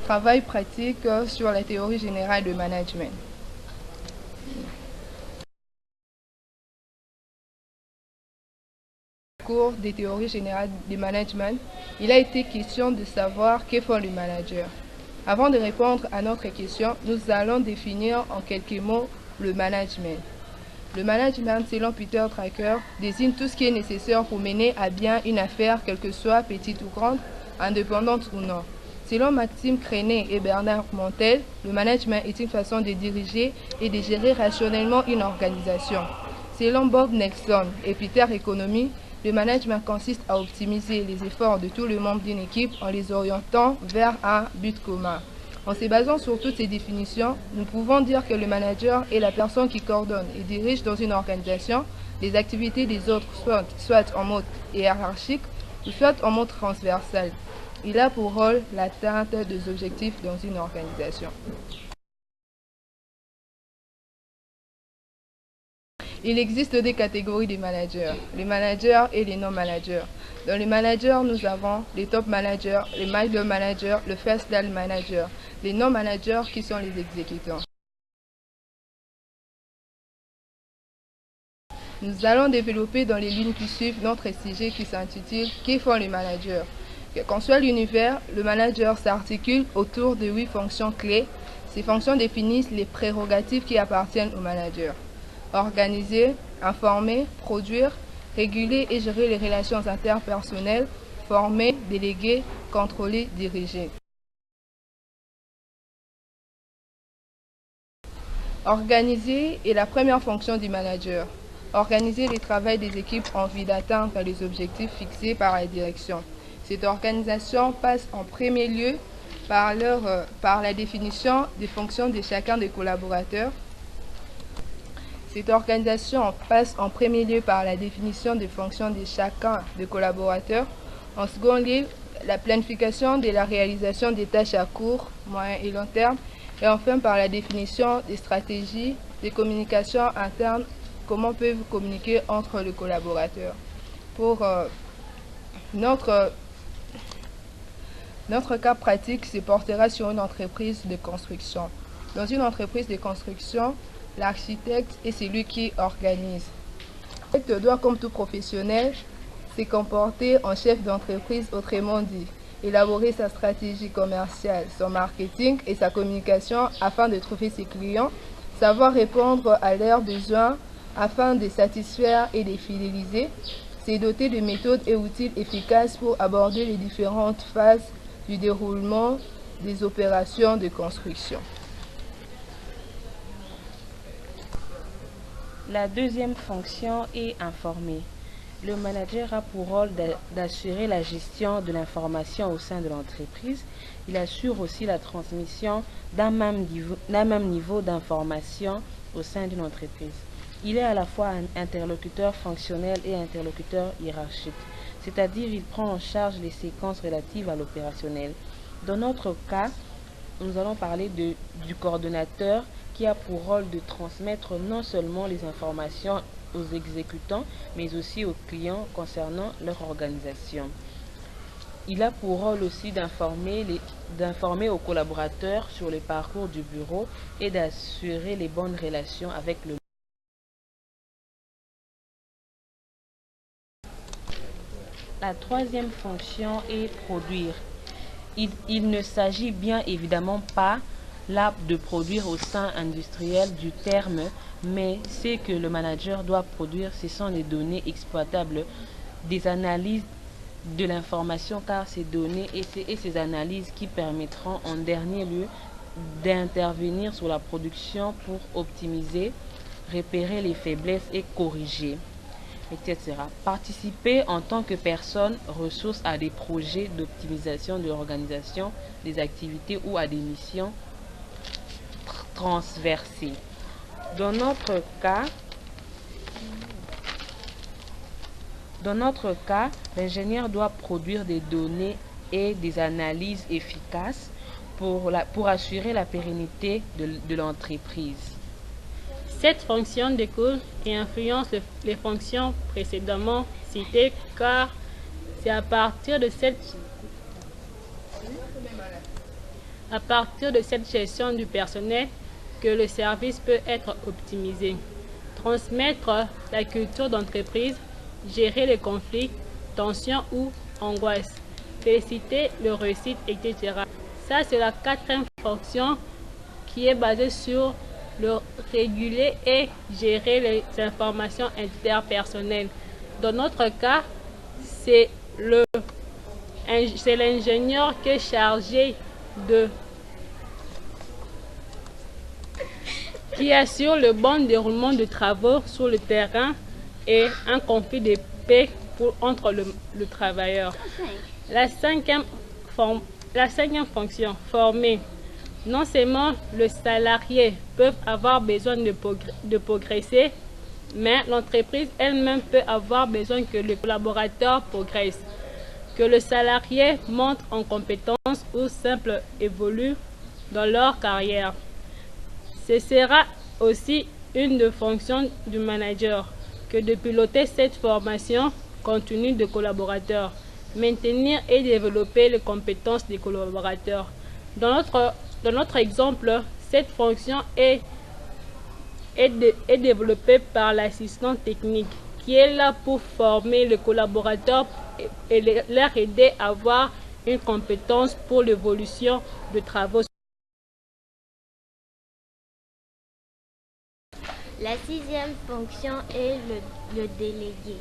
Travail pratique sur la théorie générale de management. Au cours des théories générales du management, il a été question de savoir que font les managers. Avant de répondre à notre question, nous allons définir en quelques mots le management. Le management, selon Peter Drucker, désigne tout ce qui est nécessaire pour mener à bien une affaire, quelle que soit petite ou grande, indépendante ou non. Selon Maxime Krené et Bernard Montel, le management est une façon de diriger et de gérer rationnellement une organisation. Selon Bob Nelson et Peter Economy, le management consiste à optimiser les efforts de tous les membres d'une équipe en les orientant vers un but commun. En se basant sur toutes ces définitions, nous pouvons dire que le manager est la personne qui coordonne et dirige dans une organisation les activités des autres, soit en mode hiérarchique ou soit en mode transversal. Il a pour rôle l'atteinte des objectifs dans une organisation. Il existe des catégories de managers, les managers et les non-managers. Dans les managers, nous avons les top managers, les middle managers, le first level manager, les non-managers qui sont les exécutants. Nous allons développer dans les lignes qui suivent notre sujet qui s'intitule « Que font les managers ?» Quel qu'en soit l'univers, le manager s'articule autour de 8 fonctions clés. Ces fonctions définissent les prérogatives qui appartiennent au manager. Organiser, informer, produire, réguler et gérer les relations interpersonnelles, former, déléguer, contrôler, diriger. Organiser est la première fonction du manager. Organiser le travail des équipes en vue d'atteindre les objectifs fixés par la direction. Cette organisation passe en premier lieu par la définition des fonctions de chacun des collaborateurs. Cette organisation passe en premier lieu par la définition des fonctions de chacun des collaborateurs. En second lieu, la planification de la réalisation des tâches à court, moyen et long terme. Et enfin par la définition des stratégies de communication interne, comment peuvent communiquer entre les collaborateurs. Pour notre cas pratique se portera sur une entreprise de construction. Dans une entreprise de construction, l'architecte est celui qui organise. L'architecte doit, comme tout professionnel, se comporter en chef d'entreprise, autrement dit, élaborer sa stratégie commerciale, son marketing et sa communication afin de trouver ses clients, savoir répondre à leurs besoins afin de satisfaire et de fidéliser, se doter de méthodes et outils efficaces pour aborder les différentes phases du déroulement des opérations de construction. La deuxième fonction est informer. Le manager a pour rôle d'assurer la gestion de l'information au sein de l'entreprise. Il assure aussi la transmission d'un même niveau d'information au sein d'une entreprise. Il est à la fois un interlocuteur fonctionnel et interlocuteur hiérarchique, c'est-à-dire il prend en charge les séquences relatives à l'opérationnel. Dans notre cas, nous allons parler du coordonnateur qui a pour rôle de transmettre non seulement les informations aux exécutants, mais aussi aux clients concernant leur organisation. Il a pour rôle aussi d'informer aux collaborateurs sur le parcours du bureau et d'assurer les bonnes relations avec le. La troisième fonction est produire. Il ne s'agit bien évidemment pas là de produire au sein industriel du terme, mais ce que le manager doit produire, ce sont les données exploitables, des analyses de l'information, car ces données et ces analyses qui permettront en dernier lieu d'intervenir sur la production pour optimiser, repérer les faiblesses et corriger, etc. Participer en tant que personne ressource à des projets d'optimisation de l'organisation des activités ou à des missions transversées. Dans notre cas, l'ingénieur doit produire des données et des analyses efficaces pour assurer la pérennité de l'entreprise. Cette fonction découle et influence les fonctions précédemment citées, car c'est à partir de cette À partir de cette gestion du personnel que le service peut être optimisé. Transmettre la culture d'entreprise, gérer les conflits, tensions ou angoisses, féliciter le réussite, etc. Ça, c'est la quatrième fonction qui est basée sur le réguler et gérer les informations interpersonnelles. Dans notre cas, c'est l'ingénieur qui est chargé qui assure le bon déroulement de travaux sur le terrain et un conflit de paix entre le travailleur. La cinquième fonction, former. Non seulement le salarié peut avoir besoin de progresser, mais l'entreprise elle-même peut avoir besoin que le collaborateur progresse, que le salarié monte en compétences ou simple évolue dans leur carrière. Ce sera aussi une des fonctions du manager que de piloter cette formation continue de collaborateurs, maintenir et développer les compétences des collaborateurs. Dans notre exemple, cette fonction est développée par l'assistant technique qui est là pour former les collaborateurs et leur aider à avoir une compétence pour l'évolution de travaux. La sixième fonction est le délégué.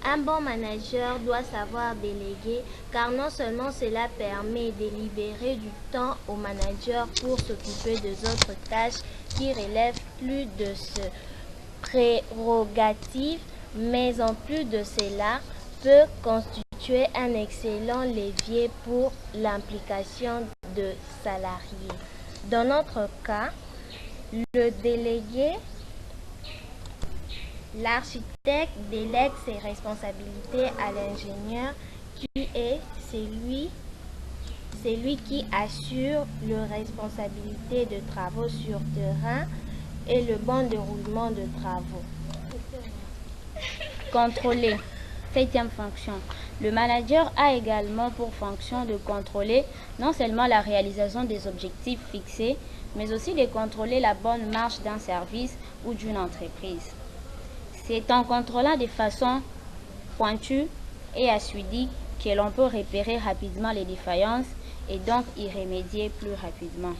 Un bon manager doit savoir déléguer car non seulement cela permet de libérer du temps au manager pour s'occuper des autres tâches qui relèvent plus de ses prérogatives, mais en plus de cela peut constituer un excellent levier pour l'implication de salariés. Dans notre cas, le délégué, l'architecte délègue ses responsabilités à l'ingénieur qui est celui qui assure la responsabilité de travaux sur terrain et le bon déroulement de travaux. Contrôler. Septième fonction. Le manager a également pour fonction de contrôler non seulement la réalisation des objectifs fixés, mais aussi de contrôler la bonne marche d'un service ou d'une entreprise. C'est en contrôlant de façon pointue et assidue que l'on peut repérer rapidement les défaillances et donc y remédier plus rapidement.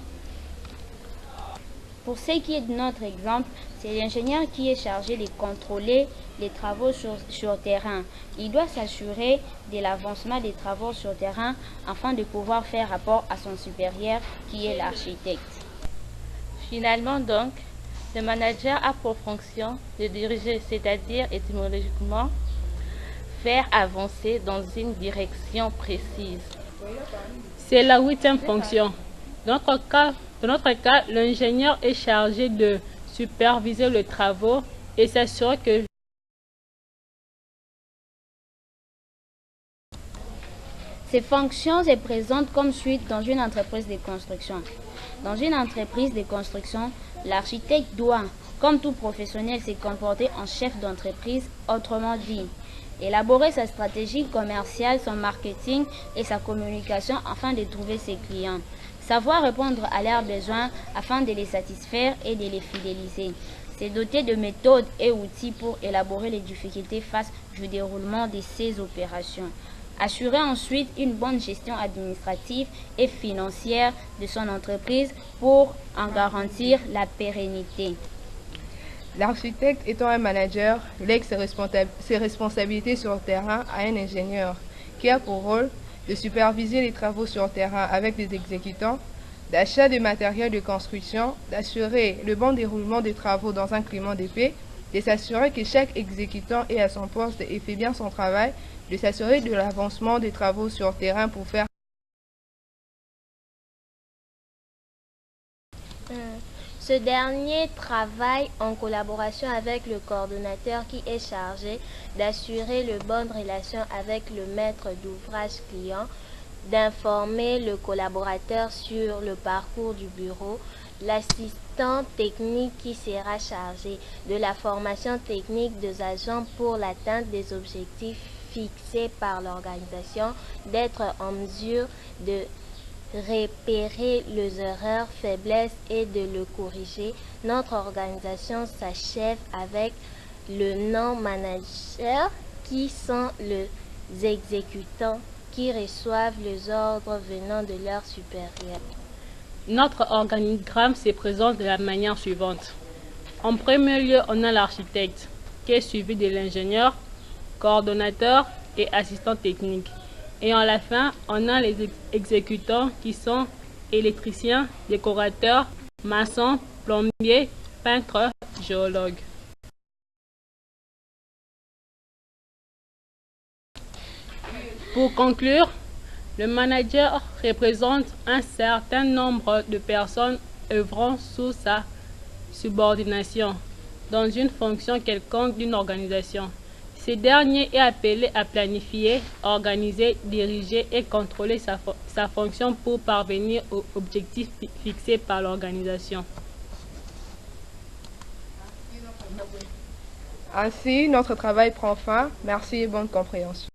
Pour ce qui est de notre exemple, c'est l'ingénieur qui est chargé de contrôler les travaux sur terrain. Il doit s'assurer de l'avancement des travaux sur terrain afin de pouvoir faire rapport à son supérieur qui est l'architecte. Finalement donc, le manager a pour fonction de diriger, c'est-à-dire étymologiquement, faire avancer dans une direction précise. C'est la huitième fonction. Dans notre cas, l'ingénieur est chargé de superviser les travaux et s'assurer que Ces fonctions se présentent comme suite dans une entreprise de construction. Dans une entreprise de construction, l'architecte doit, comme tout professionnel, se comporter en chef d'entreprise, autrement dit, élaborer sa stratégie commerciale, son marketing et sa communication afin de trouver ses clients. Savoir répondre à leurs besoins afin de les satisfaire et de les fidéliser. Se doter de méthodes et outils pour élaborer les difficultés face du déroulement de ces opérations. Assurer ensuite une bonne gestion administrative et financière de son entreprise pour en garantir la pérennité. L'architecte étant un manager, lègue ses responsabilités sur le terrain à un ingénieur qui a pour rôle de superviser les travaux sur le terrain avec les exécutants, d'achat de matériel de construction, d'assurer le bon déroulement des travaux dans un climat de paix, de s'assurer que chaque exécutant est à son poste et fait bien son travail, de s'assurer de l'avancement des travaux sur le terrain pour faire Ce dernier travaille en collaboration avec le coordonnateur qui est chargé d'assurer de bonnes relations avec le maître d'ouvrage client, d'informer le collaborateur sur le parcours du bureau, l'assistant technique qui sera chargé de la formation technique des agents pour l'atteinte des objectifs fixés par l'organisation, d'être en mesure de repérer les erreurs, faiblesses et de le corriger. Notre organisation s'achève avec le non-manager qui sont les exécutants qui reçoivent les ordres venant de leurs supérieurs. Notre organigramme se présente de la manière suivante. En premier lieu, on a l'architecte, qui est suivi de l'ingénieur, coordonnateur et assistant technique. Et à la fin, on a les exécutants qui sont électriciens, décorateurs, maçons, plombiers, peintres, géologues. Pour conclure, le manager représente un certain nombre de personnes œuvrant sous sa subordination dans une fonction quelconque d'une organisation. Ce dernier est appelé à planifier, organiser, diriger et contrôler sa fonction pour parvenir aux objectifs fixés par l'organisation. Ainsi, notre travail prend fin. Merci et bonne compréhension.